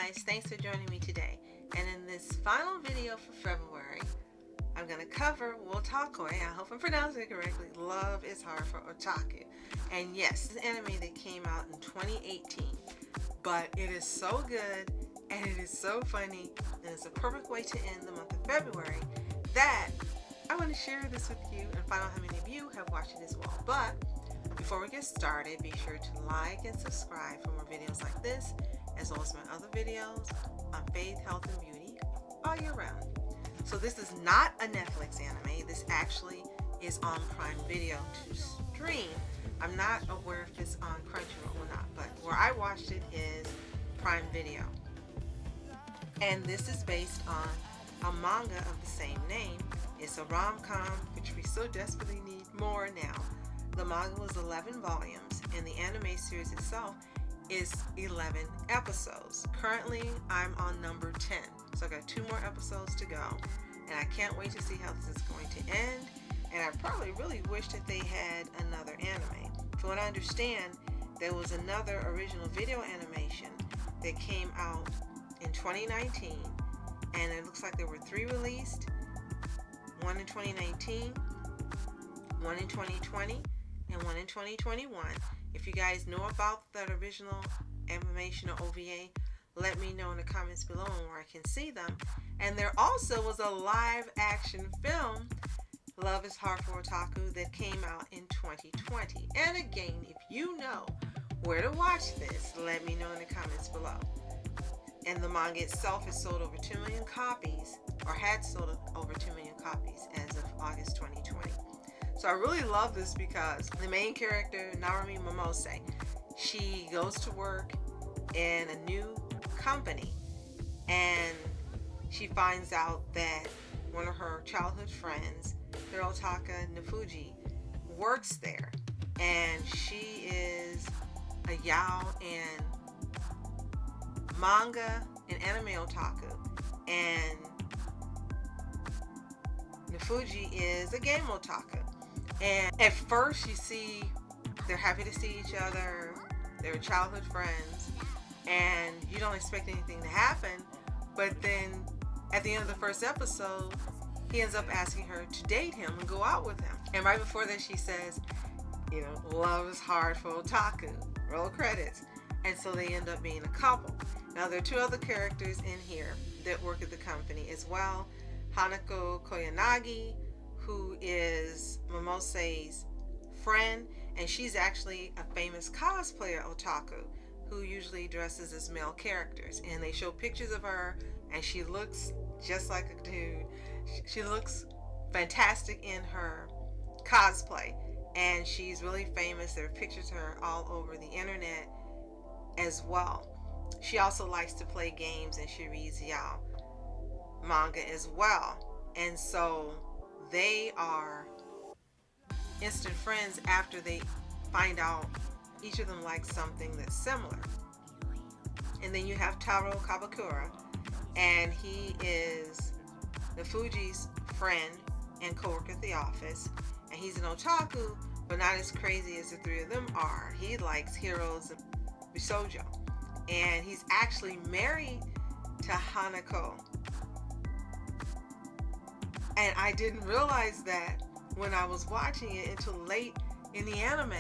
guys, thanks for joining me today. And in this final video for February, I'm going to cover Wotakoi. I hope I'm pronouncing it correctly. Love is Hard for Otaku. And yes, this anime that came out in 2018. But it is so good and it is so funny and it's a perfect way to end the month of February that I want to share this with you and find out how many of you have watched it as well. But before we get started, be sure to like and subscribe for more videos like this, as well as my other videos on faith, health, and beauty all year round. So this is not a Netflix anime. This actually is on Prime Video to stream. I'm not aware if it's on Crunchyroll or not, but where I watched it is Prime Video. And this is based on a manga of the same name. It's a rom-com, which we so desperately need more now. The manga was 11 volumes, and the anime series itself is 11 episodes. Currently, I'm on number 10, so I got 2 more episodes to go, and I can't wait to see how this is going to end. And I probably really wish that they had another anime. From what I understand, there was another original video animation that came out in 2019, and it looks like there were 3 released, one in 2019, one in 2020, and one in 2021. If you guys know about that original animation or OVA, let me know in the comments below and where I can see them. And there also was a live action film, Love is Hard for Otaku, that came out in 2020. And again, if you know where to watch this, let me know in the comments below. And the manga itself has sold over 2 million copies, or had sold over 2 million copies as of August 2020. So I really love this because the main character, Narumi Momose, she goes to work in a new company and she finds out that one of her childhood friends, Hirotaka Nefuji, works there, and she is a yaoi and manga and anime otaku, and Nefuji is a game otaku. And at first you see they're happy to see each other, they're childhood friends, and you don't expect anything to happen, but then at the end of the first episode, he ends up asking her to date him and go out with him. And right before that she says, you know, love is hard for otaku, roll credits. And so they end up being a couple. Now there are 2 other characters in here that work at the company as well. Hanako Koyanagi, who is Momose's friend, and she's actually a famous cosplayer otaku who usually dresses as male characters. And they show pictures of her, and she looks just like a dude. She looks fantastic in her cosplay, and she's really famous. There are pictures of her all over the internet as well. She also likes to play games, and she reads yaoi manga as well. And so they are instant friends after they find out each of them likes something that's similar. And then you have Taro Kabakura, and he is Nefuji's friend and co-worker at the office, and he's an otaku, but not as crazy as the 3 of them are. He likes heroes and bisoujo, and he's actually married to Hanako. And I didn't realize that when I was watching it until late in the anime.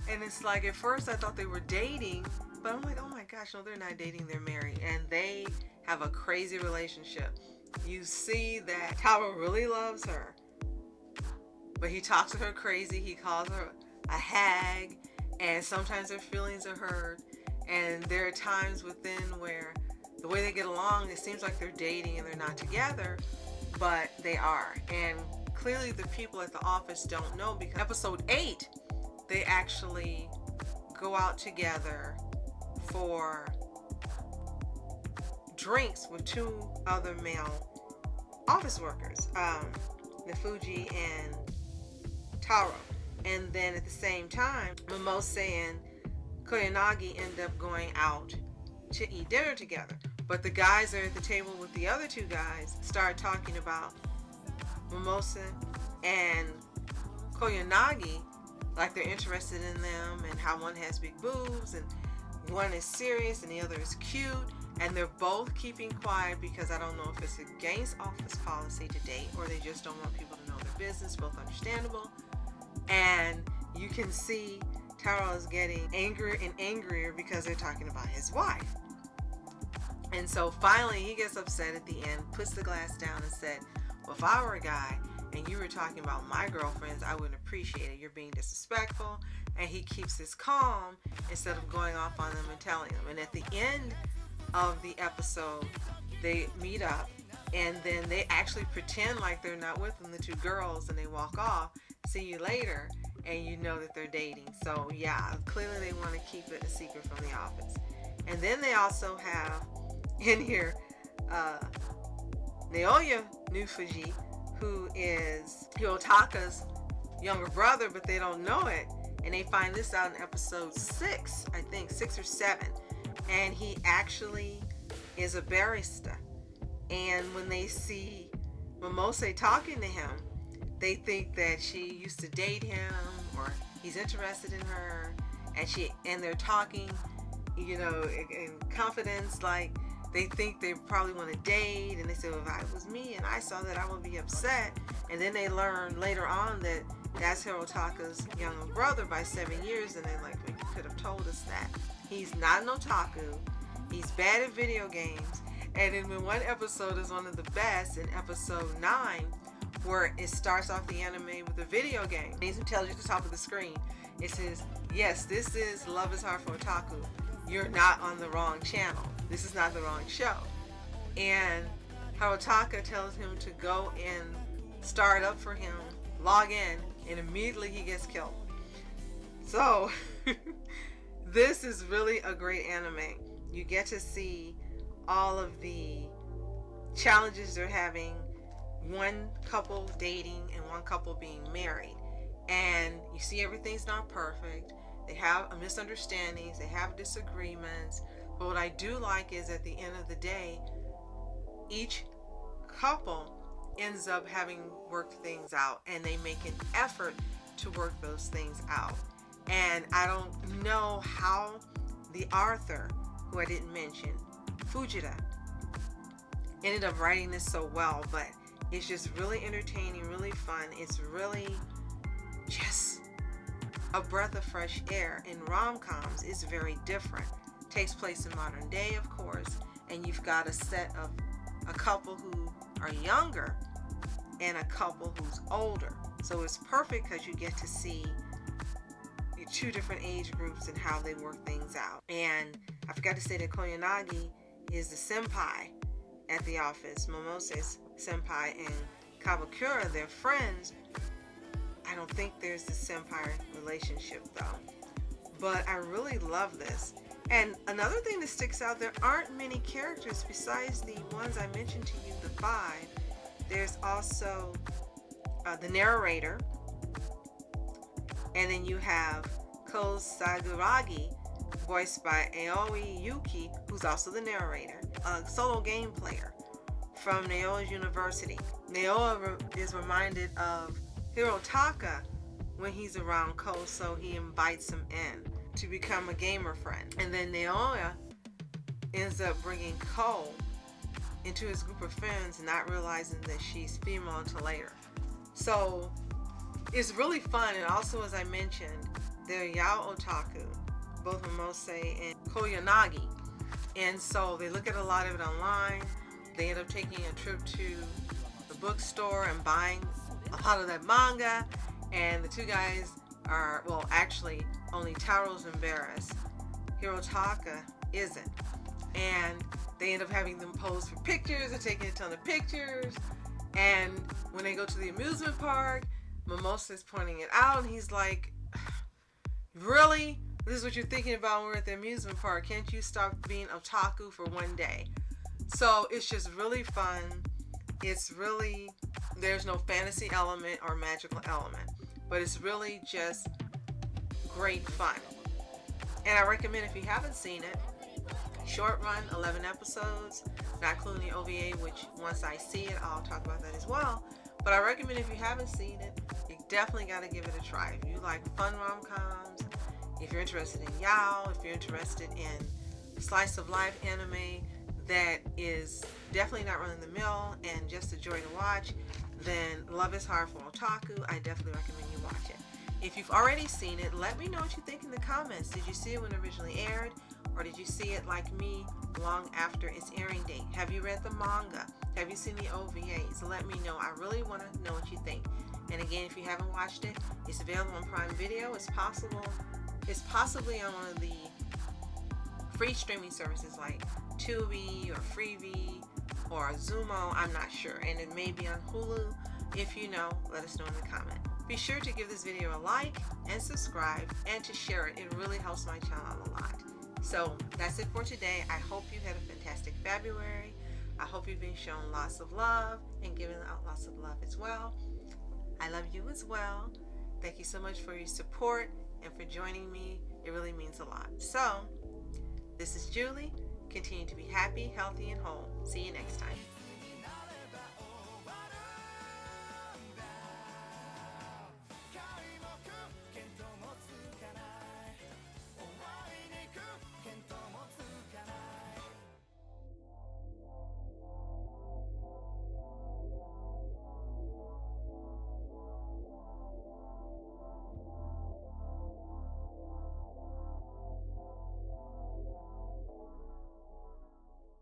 And it's like, at first I thought they were dating, but I'm like, oh my gosh, no, they're not dating, they're married. And they have a crazy relationship. You see that Taro really loves her, but he talks to her crazy. He calls her a hag, and sometimes their feelings are hurt. And there are times within where the way they get along, it seems like they're dating and they're not together, but they are. And clearly the people at the office don't know, because episode 8, they actually go out together for drinks with 2 other male office workers, Nefuji and Taro. And then at the same time, Momose and Koyanagi end up going out to eat dinner together. But the guys that are at the table with the other 2 guys start talking about Momose and Koyanagi, like they're interested in them, and how one has big boobs and one is serious and the other is cute. And they're both keeping quiet because I don't know if it's against office policy to date or they just don't want people to know their business. Both understandable. And you can see Taro is getting angrier and angrier because they're talking about his wife. And so finally he gets upset at the end, puts the glass down and said, well, if I were a guy and you were talking about my girlfriends, I wouldn't appreciate it. You're being disrespectful. And he keeps his calm instead of going off on them and telling them. And at the end of the episode, they meet up and then they actually pretend like they're not with them, the two girls, and they walk off. See you later, and you know that they're dating. So yeah, clearly they want to keep it a secret from the office. And then they also have in here Naoya knew Fuji, who is Hirotaka's younger brother, but they don't know it. And they find this out in episode 6, I think, 6 or 7. And he actually is a barista. And when they see Momose talking to him, they think that she used to date him or he's interested in her. And they're talking, you know, in confidence, like they think they probably want to date. And they say, well, if it was me and I saw that, I would be upset. And then they learn later on that that's Hirotaka's younger brother by 7 years. And they're like, well, you could have told us that. He's not an otaku. He's bad at video games. And in one episode is one of the best, in episode 9, where it starts off the anime with a video game. It tells you at the top of the screen. It says, yes, this is Love is Hard for Otaku. You're not on the wrong channel. This is not the wrong show. And Hirotaka tells him to go and start up for him, log in, and immediately he gets killed. So this is really a great anime. You get to see all of the challenges they're having, one couple dating and one couple being married. And you see everything's not perfect. They have misunderstandings, they have disagreements. But what I do like is at the end of the day, each couple ends up having worked things out and they make an effort to work those things out. And I don't know how the author, who I didn't mention, Fujita, ended up writing this so well, but it's just really entertaining, really fun. It's really just a breath of fresh air. In rom-coms, it's very different. It takes place in modern day, of course, and you've got a set of a couple who are younger and a couple who's older. So it's perfect because you get to see two different age groups and how they work things out. And I forgot to say that Koyanagi is the senpai at the office. Momose's senpai, and Kabakura, they're friends. I don't think there's the senpai relationship though. But I really love this. And another thing that sticks out, there aren't many characters besides the ones I mentioned to you, the 5. There's also the narrator. And then you have Ko Saguragi, voiced by Aoi Yuki, who's also the narrator, a solo game player from Naoya University. Naoya is reminded of Hirotaka when he's around Ko, so he invites him in to become a gamer friend. And then Naoya ends up bringing Ko into his group of friends, not realizing that she's female until later. So it's really fun. And also, as I mentioned, they're Yao Otaku, both Momose and Koyanagi. And so they look at a lot of it online. They end up taking a trip to the bookstore and buying a lot of that manga. And the two guys are, well, actually, only Taro's embarrassed. Hirotaka isn't. And they end up having them pose for pictures. They're taking a ton of pictures. And when they go to the amusement park, Momose is pointing it out, and he's like, really? This is what you're thinking about when we're at the amusement park. Can't you stop being otaku for one day? So it's just really fun. It's really, there's no fantasy element or magical element, but it's really just great fun. And I recommend, if you haven't seen it, short run, 11 episodes, not including the OVA, which once I see it, I'll talk about that as well. But I recommend, if you haven't seen it, you definitely got to give it a try. If you like fun rom-coms, if you're interested in Yao, if you're interested in slice of life anime, that is definitely not running the mill and just a joy to watch, then Love is Hard for Otaku, I definitely recommend you watch it. If you've already seen it, let me know what you think in the comments. Did you see it when it originally aired? Or did you see it like me long after its airing date? Have you read the manga? Have you seen the OVAs? Let me know. I really want to know what you think. And again, if you haven't watched it, it's available on Prime Video. It's possibly on one of the free streaming services like Tubi or Freevee or Zumo. I'm not sure. And it may be on Hulu. If you know, let us know in the comment. Be sure to give this video a like and subscribe and to share it. It really helps my channel a lot. So that's it for today. I hope you had a fantastic February. I hope you've been shown lots of love and given out lots of love as well. I love you as well. Thank you so much for your support and for joining me. It really means a lot. So this is Julie. Continue to be happy, healthy, and whole. See you next time.